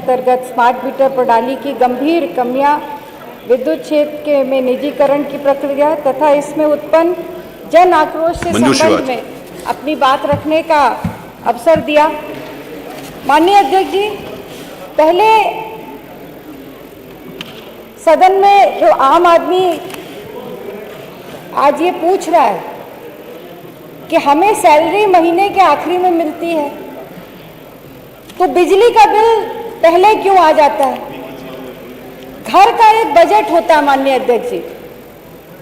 अंतर्गत smart meter प्रणाली की गंभीर कमियां, विद्युत क्षेत्र में निजीकरण की प्रक्रिया तथा इसमें उत्पन्न जन आक्रोश से संबंध में अपनी बात रखने का अवसर दिया। माननीय अध्यक्ष जी, पहले सदन में जो आम आदमी आज ये पूछ रहा है कि हमें सैलरी महीने के आखिरी में मिलती है तो बिजली का बिल पहले क्यों आ जाता है? घर का एक बजट होता है माननीय अध्यक्ष जी,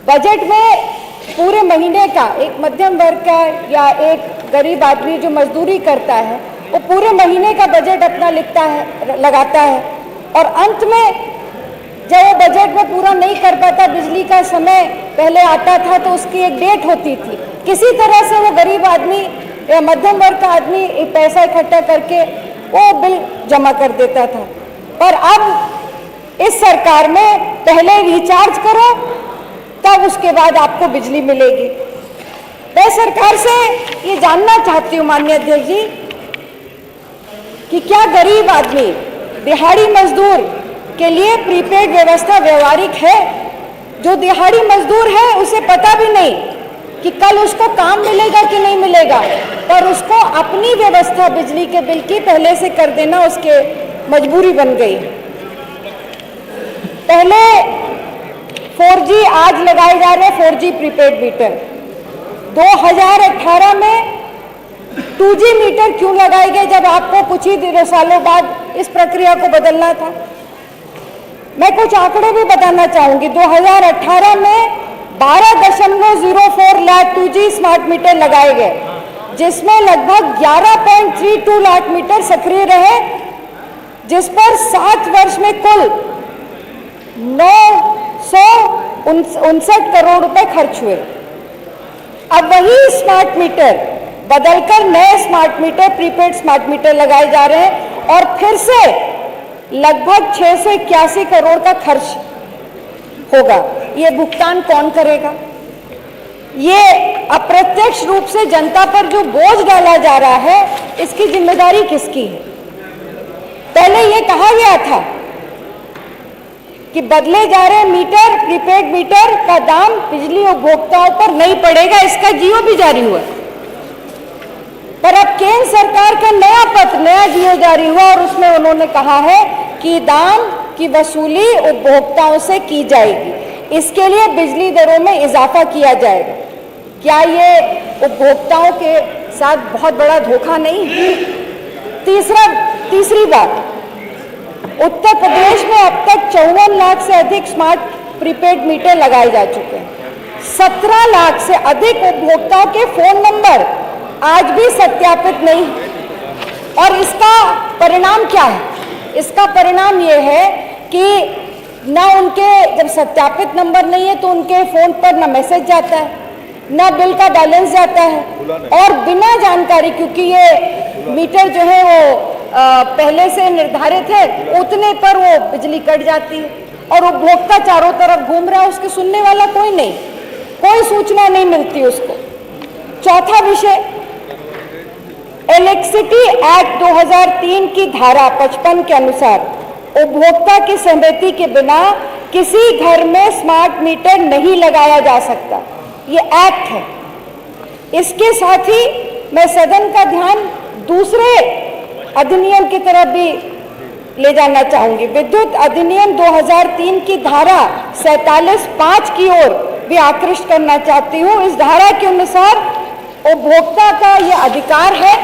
बजट में पूरे महीने का एक मध्यम वर्ग का या एक गरीब आदमी जो मजदूरी करता है वो पूरे महीने का बजट अपना लिखता है, लगाता है, और अंत में जब वो बजट में पूरा नहीं कर पाता, बिजली का समय पहले आता था तो उसकी एक डेट होती थी, किसी तरह से वो गरीब आदमी या मध्यम वर्ग का आदमी पैसा इकट्ठा करके वो बिल जमा कर देता था। पर अब इस सरकार में पहले रिचार्ज करो तब उसके बाद आपको बिजली मिलेगी। मैं सरकार से ये जानना चाहती हूँ माननीय अध्यक्ष जी कि क्या गरीब आदमी, दिहाड़ी मजदूर के लिए प्रीपेड व्यवस्था व्यवहारिक है? जो दिहाड़ी मजदूर है उसे पता भी नहीं कि कल उसको काम मिलेगा कि नहीं मिलेगा, पर उसको अपनी व्यवस्था बिजली के बिल की पहले से कर देना उसके मजबूरी बन गई। पहले 4G आज लगाए जा रहे 4G प्रीपेड मीटर, 2018 में 2G मीटर क्यों लगाए गए जब आपको कुछ ही सालों बाद इस प्रक्रिया को बदलना था? मैं कुछ आंकड़े भी बताना चाहूंगी। 2018 में 12.04 लाख 2G स्मार्ट मीटर लगाए गए, जिसमें लगभग 11.32 लाख मीटर सक्रिय रहे, जिस पर 7 वर्ष में कुल 959 करोड़ रुपए खर्च हुए। अब वही स्मार्ट मीटर बदलकर नए smart meter, prepaid smart meter लगाए जा रहे हैं और फिर से लगभग 681 करोड़ का खर्च होगा। ये भुगतान कौन करेगा? ये अप्रत्यक्ष रूप से जनता पर जो बोझ डाला जा रहा है, इसकी जिम्मेदारी किसकी है? पहले ये कहा गया था कि बदले जा रहे मीटर, प्रीपेड मीटर का दाम बिजली उपभोक्ताओं पर नहीं पड़ेगा, इसका जियो भी जारी हुआ। पर अब केंद्र सरकार का नया पत्र, नया जियो जारी हुआ और उसमें उन्होंने कहा है कि दाम की वसूली उपभोक्ताओं से की जाएगी, इसके लिए बिजली दरों में इजाफा किया जाएगा। क्या ये उपभोक्ताओं के साथ बहुत बड़ा धोखा नहीं? तीसरी बात, उत्तर प्रदेश में अब तक 54 लाख से अधिक स्मार्ट प्रीपेड मीटर लगाए जा चुके हैं। 17 लाख से अधिक उपभोक्ताओं के फोन नंबर आज भी सत्यापित नहीं। और इसका परिणाम क्या है? इसका परिणाम ये है कि ना उनके, जब सत्यापित नंबर नहीं है तो उनके फोन पर ना मैसेज जाता है, ना बिल का बैलेंस जाता है, और बिना जानकारी, क्योंकि ये मीटर जो है वो पहले से निर्धारित है, उतने पर वो बिजली कट जाती है और उपभोक्ता चारों तरफ घूम रहा है, उसके सुनने वाला कोई नहीं, कोई सूचना नहीं मिलती उसको। चौथा विषय, इलेक्ट्रिसिटी एक्ट 2003 की धारा 55 के अनुसार उपभोक्ता की सहमति के बिना किसी घर में स्मार्ट मीटर नहीं लगाया जा सकता। ये एक्ट है। इसके साथ ही मैं सदन का ध्यान दूसरे अधिनियम की तरफ भी ले जाना चाहूंगी। विद्युत अधिनियम 2003 की धारा 47(5) की ओर भी आकृष्ट करना चाहती हूँ। इस धारा के अनुसार उपभोक्ता का यह अधिकार है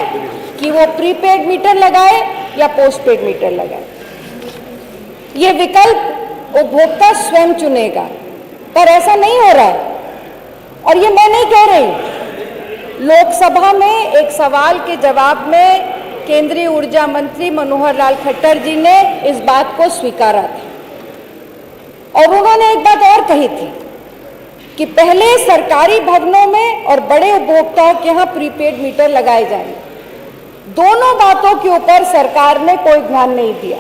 कि वो प्रीपेड मीटर लगाए या पोस्टपेड मीटर लगाए। ये विकल्प उपभोक्ता स्वयं चुनेगा, पर ऐसा नहीं हो रहा है। और ये मैं नहीं कह रही, लोकसभा में एक सवाल के जवाब में केंद्रीय ऊर्जा मंत्री मनोहर लाल खट्टर जी ने इस बात को स्वीकारा था। और उन्होंने एक बात और कही थी कि पहले सरकारी भवनों में और बड़े उपभोक्ताओं के यहाँ प्रीपेड मीटर लगाए जाएंगे। दोनों बातों के ऊपर सरकार ने कोई ध्यान नहीं दिया।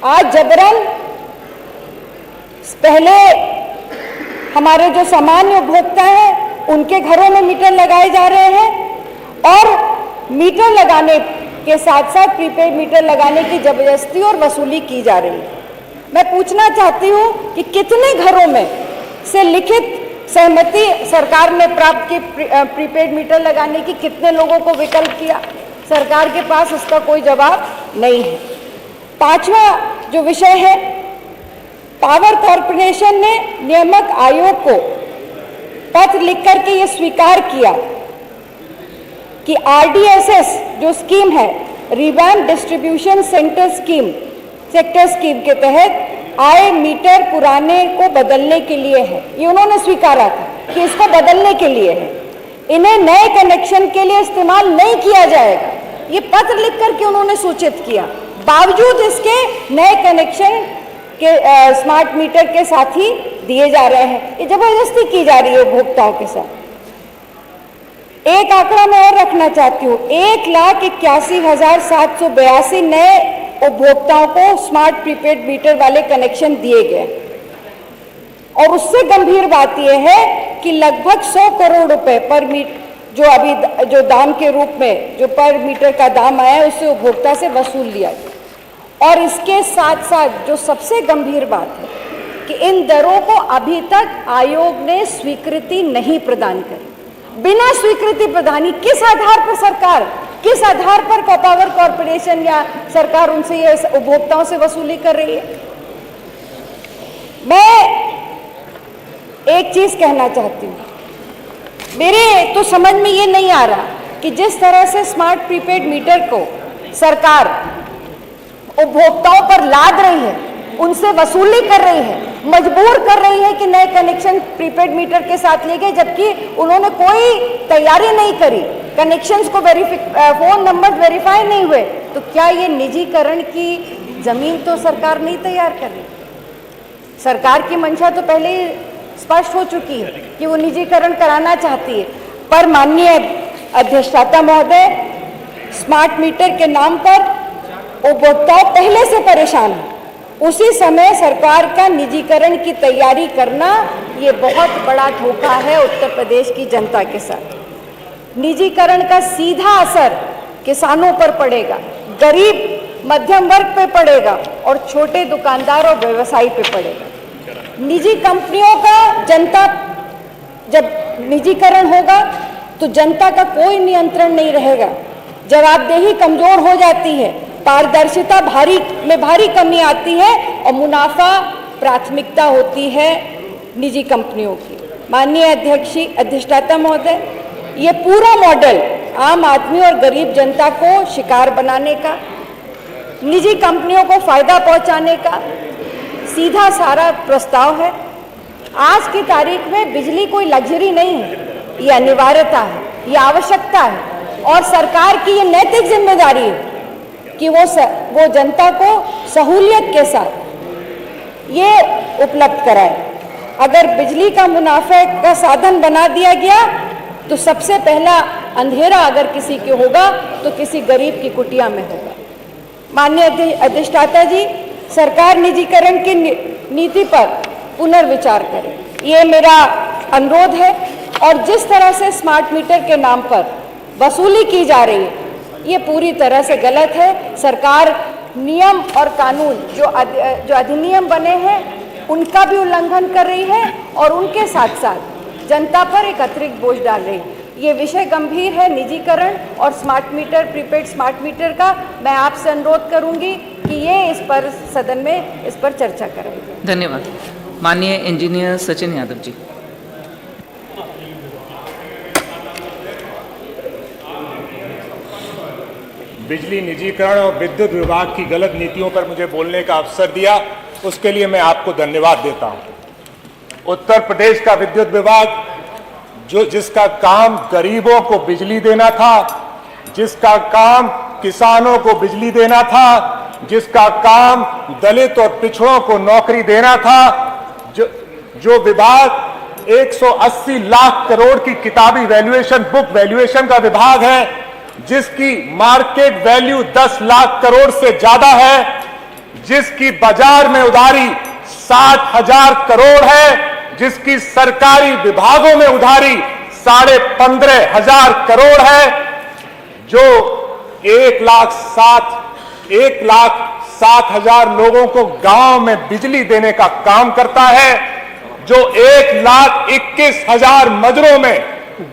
आज जबरन पहले हमारे जो सामान्य उपभोक्ता हैं उनके घरों में मीटर लगाए जा रहे हैं, और मीटर लगाने के साथ साथ प्रीपेड मीटर लगाने की जबरदस्ती और वसूली की जा रही है। मैं पूछना चाहती हूँ कि कितने घरों में से लिखित सहमति सरकार ने प्राप्त की प्रीपेड मीटर लगाने की, कितने लोगों को विकल्प किया? सरकार के पास इसका कोई जवाब नहीं है। पांचवा जो विषय है, पावर कॉर्पोरेशन ने नियामक आयोग को पत्र लिख करके ये स्वीकार किया कि आरडीएसएस जो स्कीम है, रिवैम्प डिस्ट्रीब्यूशन सेक्टर स्कीम के तहत आए मीटर पुराने को बदलने के लिए है। ये उन्होंने स्वीकारा था कि इसको बदलने के लिए है, इन्हें नए कनेक्शन के लिए इस्तेमाल नहीं किया जाएगा। ये पत्र लिख करके उन्होंने सूचित किया, बावजूद इसके नए कनेक्शन के स्मार्ट मीटर के साथ ही दिए जा रहे हैं। ये जबरदस्ती की जा रही है उपभोक्ताओं के साथ। एक आंकड़ा मैं और रखना चाहती हूँ, 1,81,782 नए उपभोक्ताओं को स्मार्ट प्रीपेड मीटर वाले कनेक्शन दिए गए। और उससे गंभीर बात यह है कि लगभग 100 करोड़ रुपए पर मीटर जो दाम के रूप में जो पर मीटर का दाम आया है, उससे उपभोक्ता से वसूल लिया गया। और इसके साथ साथ जो सबसे गंभीर बात है कि इन दरों को अभी तक आयोग ने स्वीकृति नहीं प्रदान करी। बिना स्वीकृति प्रदानी किस आधार पर सरकार, किस आधार पर पावर कॉर्पोरेशन या सरकार उनसे ये उपभोक्ताओं से वसूली कर रही है? मैं एक चीज कहना चाहती हूँ, मेरे तो समझ में ये नहीं आ रहा कि जिस तरह से स्मार्ट प्रीपेड मीटर को सरकार उपभोक्ताओं पर लाद रही है, उनसे वसूली कर रही है, मजबूर कर रही है कि नए कनेक्शन प्रीपेड मीटर के साथ ले गए, जबकि उन्होंने कोई तैयारी नहीं करी, कनेक्शंस को फोन नंबर वेरीफाई नहीं हुए, तो क्या ये निजीकरण की जमीन तो सरकार नहीं तैयार कर रही? सरकार की मंशा तो पहले ही स्पष्ट हो चुकी है कि वो निजीकरण कराना चाहती है। पर माननीय अधिष्ठाता महोदय, स्मार्ट मीटर के नाम पर उपभोक्ता पहले से परेशान है, उसी समय सरकार का निजीकरण की तैयारी करना ये बहुत बड़ा धोखा है उत्तर प्रदेश की जनता के साथ। निजीकरण का सीधा असर किसानों पर पड़ेगा, गरीब मध्यम वर्ग पे पड़ेगा और छोटे दुकानदार और व्यवसायी पे पड़ेगा। निजी कंपनियों का जनता, जब निजीकरण होगा तो जनता का कोई नियंत्रण नहीं रहेगा, जवाबदेही कमजोर हो जाती है, पारदर्शिता भारी कमी आती है और मुनाफा प्राथमिकता होती है निजी कंपनियों की। माननीय अधिष्ठाता महोदय, ये पूरा मॉडल आम आदमी और गरीब जनता को शिकार बनाने का, निजी कंपनियों को फायदा पहुंचाने का सीधा सारा प्रस्ताव है। आज की तारीख में बिजली कोई लग्जरी नहीं है, ये अनिवार्यता है, ये आवश्यकता है और सरकार की ये नैतिक जिम्मेदारी है कि वो जनता को सहूलियत के साथ ये उपलब्ध कराए। अगर बिजली का मुनाफे का साधन बना दिया गया तो सबसे पहला अंधेरा अगर किसी के होगा तो किसी गरीब की कुटिया में होगा। माननीय अधिष्ठाता जी, सरकार निजीकरण की नीति पर पुनर्विचार करे, ये मेरा अनुरोध है। और जिस तरह से स्मार्ट मीटर के नाम पर वसूली की जा रही है, ये पूरी तरह से गलत है। सरकार नियम और कानून जो अधिनियम बने हैं उनका भी उल्लंघन कर रही है और उनके साथ साथ जनता पर एक अतिरिक्त बोझ डाल रही है। ये विषय गंभीर है, निजीकरण और smart meter, prepaid smart meter का। मैं आपसे अनुरोध करूंगी कि ये इस पर सदन में इस पर चर्चा करें। धन्यवाद। माननीय इंजीनियर सचिन यादव जी। बिजली निजीकरण और विद्युत विभाग की गलत नीतियों पर मुझे बोलने का अवसर दिया, उसके लिए मैं आपको धन्यवाद देता हूं। उत्तर प्रदेश का विद्युत विभाग जिसका काम गरीबों को बिजली देना था, जिसका काम किसानों को बिजली देना था, जिसका काम दलित और पिछड़ों को नौकरी देना था, जो विभाग 180 लाख करोड़ की किताबी वैल्यूएशन, बुक वैल्यूएशन का विभाग है, जिसकी मार्केट वैल्यू 10 लाख करोड़ से ज्यादा है, जिसकी बाजार में उधारी 60,000 करोड़ है, जिसकी सरकारी विभागों में उधारी 15,500 करोड़ है, जो 1,07,000 लोगों को गांव में बिजली देने का काम करता है, जो 1,21,000 मजरों में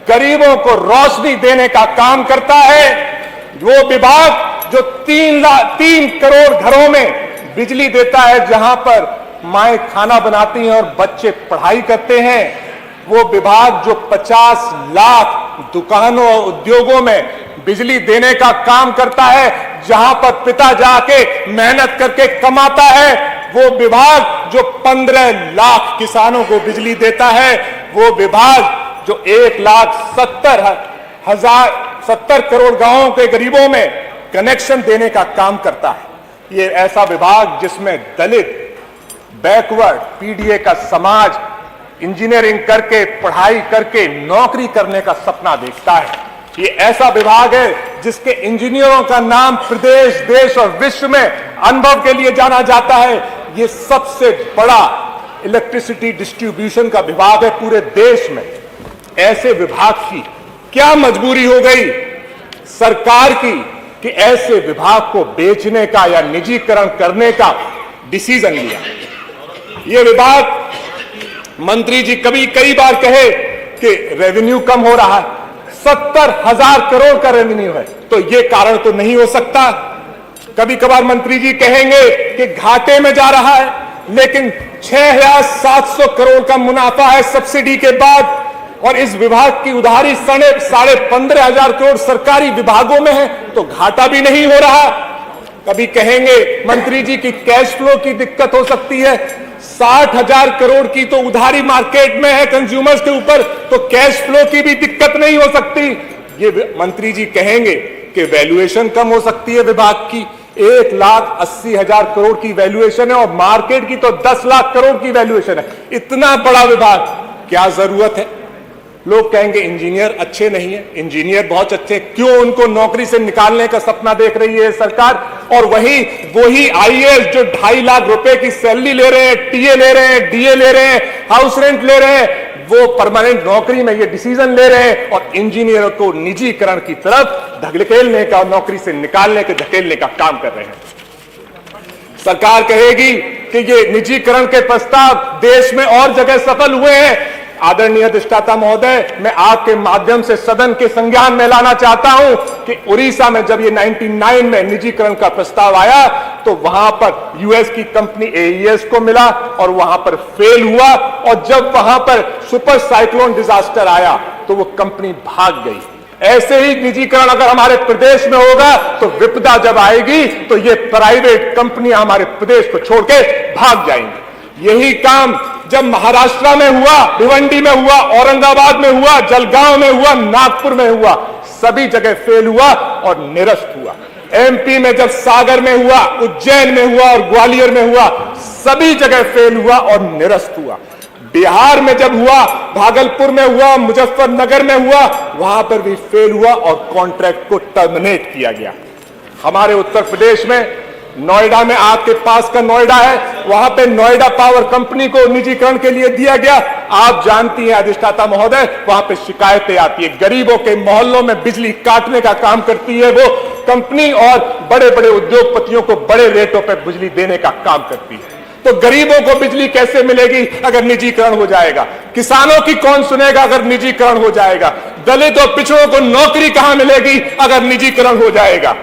गरीबों को रोशनी देने का काम करता है, वो विभाग जो 3 करोड़ घरों में बिजली देता है, जहां पर माएं खाना बनाती हैं और बच्चे पढ़ाई करते हैं, वो विभाग जो 50 लाख दुकानों और उद्योगों में बिजली देने का काम करता है, जहां पर पिता जाके मेहनत करके कमाता है, वो विभाग जो 15 लाख किसानों को बिजली देता है, वो विभाग जो 1,70,000 करोड़ गांवों के गरीबों में कनेक्शन देने का काम करता है। ये ऐसा विभाग जिसमें दलित, बैकवर्ड, पीडीए का समाज इंजीनियरिंग करके, पढ़ाई करके नौकरी करने का सपना देखता है। ये ऐसा विभाग है जिसके इंजीनियरों का नाम प्रदेश, देश और विश्व में अनुभव के लिए जाना जाता है। ये सबसे बड़ा इलेक्ट्रिसिटी डिस्ट्रीब्यूशन का विभाग है पूरे देश में। ऐसे विभाग की क्या मजबूरी हो गई सरकार की कि ऐसे विभाग को बेचने का या निजीकरण करने का डिसीजन लिया। ये विभाग मंत्री जी कई बार कहे कि रेवेन्यू कम हो रहा है, 70,000 करोड़ का रेवेन्यू है, तो ये कारण तो नहीं हो सकता। कभी कभार मंत्री जी कहेंगे कि घाटे में जा रहा है, लेकिन 6,700 करोड़ का मुनाफा है सब्सिडी के बाद, और इस विभाग की उधारी 15,500 करोड़ सरकारी विभागों में है, तो घाटा भी नहीं हो रहा। कभी कहेंगे मंत्री जी की कैश फ्लो की दिक्कत हो सकती है, 60,000 करोड़ की तो उधारी मार्केट में है कंज्यूमर्स के ऊपर, तो कैश फ्लो की भी दिक्कत नहीं हो सकती। ये मंत्री जी कहेंगे कि वैल्यूएशन कम हो सकती है विभाग की, 1,80,000 करोड़ की वैल्यूएशन है और मार्केट की तो 10 लाख करोड़ की वैल्यूएशन है। इतना बड़ा विभाग क्या जरूरत है? लोग कहेंगे इंजीनियर अच्छे नहीं है, इंजीनियर बहुत अच्छे, क्यों उनको नौकरी से निकालने का सपना देख रही है सरकार? और वही आईएएस जो 2.5 लाख रुपए की सैलरी ले रहे हैं, टीए ले रहे हैं, डीए ले रहे हैं, हाउस रेंट ले रहे हैं, वो परमानेंट नौकरी में ये डिसीजन ले रहे हैं और इंजीनियर को निजीकरण की तरफ धकेलने का, नौकरी से निकालने के धकेलने का काम कर रहे हैं। सरकार कहेगी कि ये निजीकरण के प्रस्ताव देश में और जगह सफल हुए हैं। आदरणीय अधिष्ठाता महोदय, मैं आपके माध्यम से सदन के संज्ञान में लाना चाहता हूं कि उड़ीसा में जब ये 99 में निजीकरण का प्रस्ताव आया, तो वहां पर यूएस की कंपनी एईएस को मिला और वहां पर फेल हुआ, और जब वहां पर सुपर साइक्लोन डिजास्टर आया तो वो कंपनी भाग गई। ऐसे ही निजीकरण अगर हमारे प्रदेश में होगा तो विपदा जब आएगी तो ये प्राइवेट कंपनियां हमारे प्रदेश को छोड़ के भाग जाएंगी। यही काम जब महाराष्ट्र में हुआ, भिवंडी में हुआ, औरंगाबाद में हुआ, जलगांव में हुआ, नागपुर में हुआ, सभी जगह फेल हुआ और निरस्त हुआ। एमपी में जब सागर में हुआ, उज्जैन में हुआ और ग्वालियर में हुआ, सभी जगह फेल हुआ और निरस्त हुआ। बिहार में जब हुआ, भागलपुर में हुआ, मुजफ्फरनगर में हुआ, वहां पर भी फेल हुआ और कॉन्ट्रैक्ट को टर्मिनेट किया गया। हमारे उत्तर प्रदेश में नोएडा में, आपके पास का नोएडा है, वहां पे नोएडा पावर कंपनी को निजीकरण के लिए दिया गया। आप जानती हैं अधिष्ठाता महोदय, वहां पे शिकायतें आती है, गरीबों के मोहल्लों में बिजली काटने का काम करती है वो कंपनी, और बड़े बड़े उद्योगपतियों को बड़े रेटों पे बिजली देने का काम करती है। तो गरीबों को बिजली कैसे मिलेगी अगर निजीकरण हो जाएगा? किसानों की कौन सुनेगा अगर निजीकरण हो जाएगा? दलित और पिछड़ों को नौकरी कहां मिलेगी अगर निजीकरण हो जाएगा?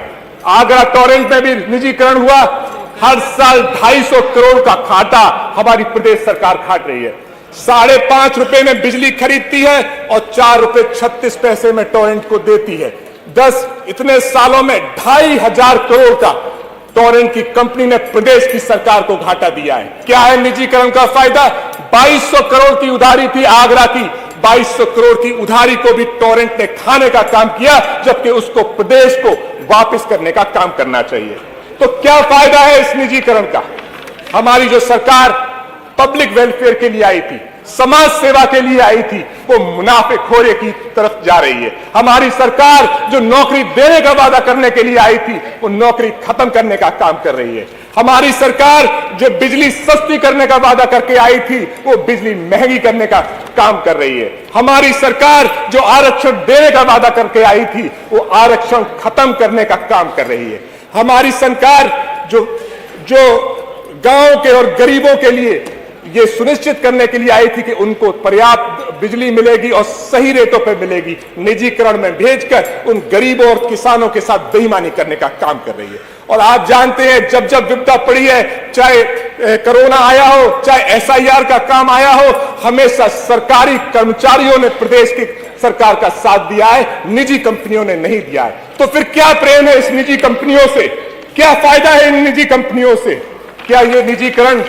आगरा टोरेंट में भी निजीकरण हुआ, हर साल 250 करोड़ का घाटा हमारी प्रदेश सरकार खाट रही है। 5.5 रुपए में बिजली खरीदती है और 4 रुपए 36 पैसे में टोरेंट को देती है। इतने सालों में 2,500 करोड़ का टोरेंट की कंपनी ने प्रदेश की सरकार को घाटा दिया है। क्या है निजीकरण का फायदा? 2200 करोड़ की उधारी थी आगरा की, 2200 करोड़ की उधारी को भी टोरेंट ने खाने का काम किया, जबकि उसको प्रदेश को वापस करने का काम करना चाहिए। तो क्या फायदा है इस निजीकरण का? हमारी जो सरकार पब्लिक वेलफेयर के लिए आई थी, समाज सेवा के लिए आई थी, वो मुनाफेखोरी की तरफ जा रही है। हमारी सरकार जो नौकरी देने का वादा करने के लिए आई थी, वो नौकरी खत्म करने का काम कर रही है। हमारी सरकार जो बिजली सस्ती करने का वादा करके आई थी, वो बिजली महंगी करने का काम कर रही है। हमारी सरकार जो आरक्षण देने का वादा करके आई थी, वो आरक्षण खत्म करने का काम कर रही है। हमारी सरकार जो गांव के और गरीबों के लिए ये सुनिश्चित करने के लिए आई थी कि उनको पर्याप्त बिजली मिलेगी और सही रेटों पर मिलेगी, निजीकरण में भेजकर उन गरीबों और किसानों के साथ बेईमानी करने का काम कर रही है। और आप जानते हैं, जब जब विपदा पड़ी है, चाहे कोरोना आया हो, चाहे SIR का काम आया हो, हमेशा सरकारी कर्मचारियों ने प्रदेश की सरकार का साथ दिया है, निजी कंपनियों ने नहीं दिया है। तो फिर क्या प्रेम है इस निजी कंपनियों से? क्या फायदा है इन निजी कंपनियों से? क्या ये निजीकरण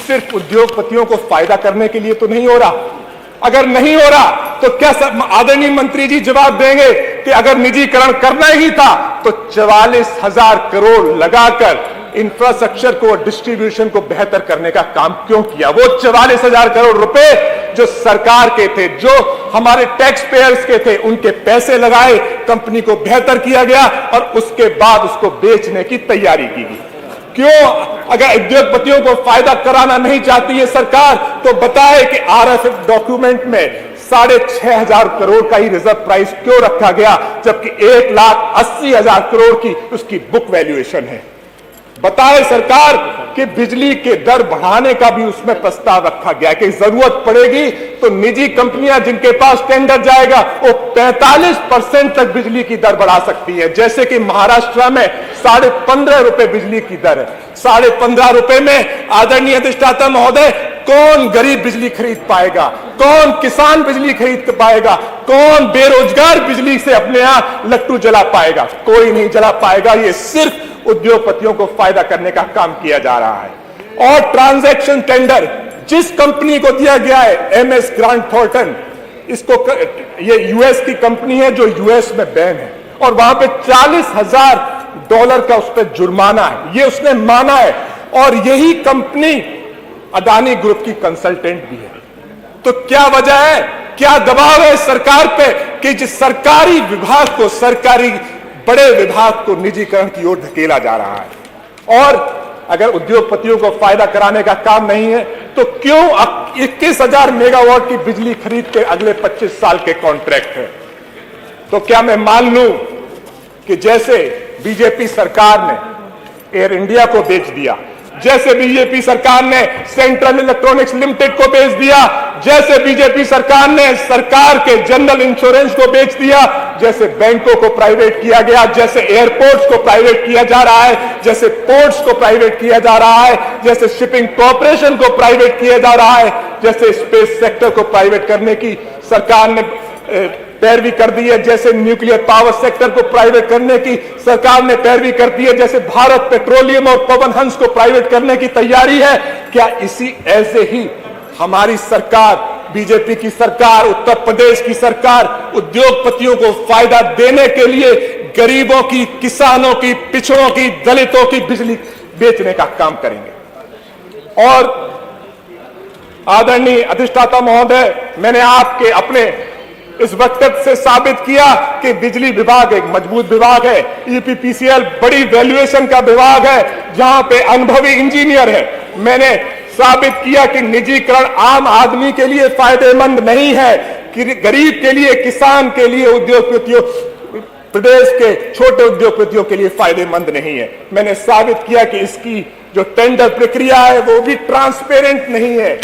सिर्फ उद्योगपतियों को फायदा करने के लिए तो नहीं हो रहा? अगर नहीं हो रहा तो क्या आदरणीय मंत्री जी जवाब देंगे कि अगर निजीकरण करना ही था तो 44,000 करोड़ लगाकर इंफ्रास्ट्रक्चर को और डिस्ट्रीब्यूशन को बेहतर करने का काम क्यों किया? वो 44,000 करोड़ रुपए जो सरकार के थे, जो हमारे टैक्स पेयर्स के थे, उनके पैसे लगाए, कंपनी को बेहतर किया गया और उसके बाद उसको बेचने की तैयारी की गई। क्यों? अगर उद्योगपतियों को फायदा कराना नहीं चाहती है सरकार, तो बताए कि RFF डॉक्यूमेंट में 6,500 करोड़ का ही रिजर्व प्राइस क्यों रखा गया, जबकि 1,80,000 करोड़ की उसकी बुक वैल्यूएशन है। बताए सरकार कि बिजली के दर बढ़ाने का भी उसमें प्रस्ताव रखा गया कि जरूरत पड़ेगी तो निजी कंपनियां जिनके पास टेंडर जाएगा वो 45% तक बिजली की दर बढ़ा सकती है। जैसे कि महाराष्ट्र में 15.5 रुपए बिजली की दर है। 15.5 रुपए में आदरणीय अधिष्ठाता महोदय, कौन गरीब बिजली खरीद पाएगा? कौन किसान बिजली खरीद पाएगा? कौन बेरोजगार बिजली से अपने यहां लट्टू जला पाएगा? कोई नहीं जला पाएगा। ये सिर्फ उद्योगपतियों को फायदा करने का काम किया जा रहा है। और ट्रांजैक्शन टेंडर जिस कंपनी को दिया गया है, MS ग्रांट थॉर्टन, इसको ये US की कंपनी है जो US में बैन है और वहां पे $40,000 का उस पर जुर्माना है, ये उसने माना है। और यही कंपनी अडानी ग्रुप की कंसल्टेंट भी है। तो क्या वजह है, क्या दबाव है सरकार पे कि जिस सरकारी विभाग को, सरकारी बड़े विभाग को निजीकरण की ओर धकेला जा रहा है? और अगर उद्योगपतियों को फायदा कराने का काम नहीं है तो क्यों 21,000 मेगावाट की बिजली खरीद के अगले 25 साल के कॉन्ट्रैक्ट है? तो क्या मैं मान लूं कि जैसे बीजेपी सरकार ने एयर इंडिया को बेच दिया, जैसे बीजेपी सरकार ने सेंट्रल इलेक्ट्रॉनिक्स लिमिटेड को बेच दिया, जैसे बीजेपी सरकार ने सरकार के जनरल इंश्योरेंस को बेच दिया, जैसे बैंकों को प्राइवेट किया गया, जैसे एयरपोर्ट्स को प्राइवेट किया जा रहा है, जैसे पोर्ट्स को प्राइवेट किया जा रहा है, जैसे शिपिंग कॉर्पोरेशन को प्राइवेट किया जा रहा है, जैसे स्पेस सेक्टर को प्राइवेट करने की सरकार ने पैरवी कर दी है, जैसे न्यूक्लियर पावर सेक्टर को प्राइवेट करने की सरकार ने पैरवी कर दी है, जैसे भारत पेट्रोलियम और पवन हंस को प्राइवेट करने की तैयारी है। क्या इसी ऐसे ही हमारी सरकार, बीजेपी की सरकार, उत्तर प्रदेश की सरकार उद्योगपतियों को फायदा देने के लिए गरीबों की, किसानों की, पिछड़ों की, दलितों की बिजली बेचने का काम करेंगे? और आदरणीय अधिष्ठाता महोदय, मैंने आपके अपने इस वक्तव्य से साबित किया कि बिजली विभाग एक मजबूत विभाग है, EPPCL बड़ी वैल्यूएशन का विभाग है जहां पे अनुभवी इंजीनियर है। मैंने साबित किया कि निजीकरण आम आदमी के लिए फायदेमंद नहीं है, कि गरीब के लिए, किसान के लिए, उद्योगपतियों, प्रदेश के छोटे उद्योगपतियों के लिए फायदेमंद नहीं है। मैंने साबित किया कि इसकी जो टेंडर प्रक्रिया है वो भी ट्रांसपेरेंट नहीं है।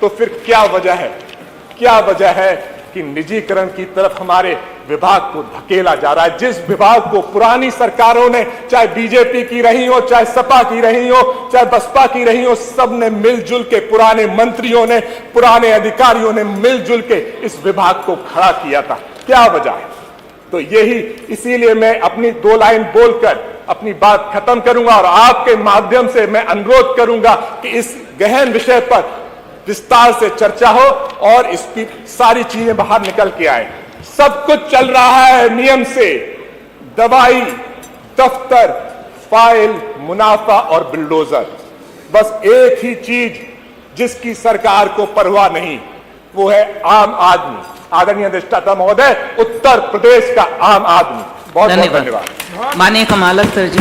तो फिर क्या वजह है, क्या वजह है कि निजीकरण की तरफ हमारे विभाग को धकेला जा रहा है? जिस विभाग को पुरानी सरकारों ने, चाहे बीजेपी की रही हो, चाहे सपा की रही हो, चाहे बसपा की रही हो, सब ने मिलजुल के, पुराने मंत्रियों ने, पुराने अधिकारियों ने मिलजुल के इस विभाग को खड़ा किया था। क्या वजह है? तो यही, इसीलिए मैं अपनी 2 लाइन बोलकर अपनी बात खत्म करूंगा और आपके माध्यम से मैं अनुरोध करूंगा कि इस गहन विषय पर विस्तार से चर्चा हो और इसकी सारी चीजें बाहर निकल के आए। सब कुछ चल रहा है नियम से, दवाई, दफ्तर, फाइल, मुनाफा और बिल्डोजर। बस एक ही चीज जिसकी सरकार को परवाह नहीं, वो है आम आदमी। आदरणीय अधिष्ठाता महोदय, उत्तर प्रदेश का आम आदमी। बहुत बहुत धन्यवाद। माननीय कमाल अख्तर जी।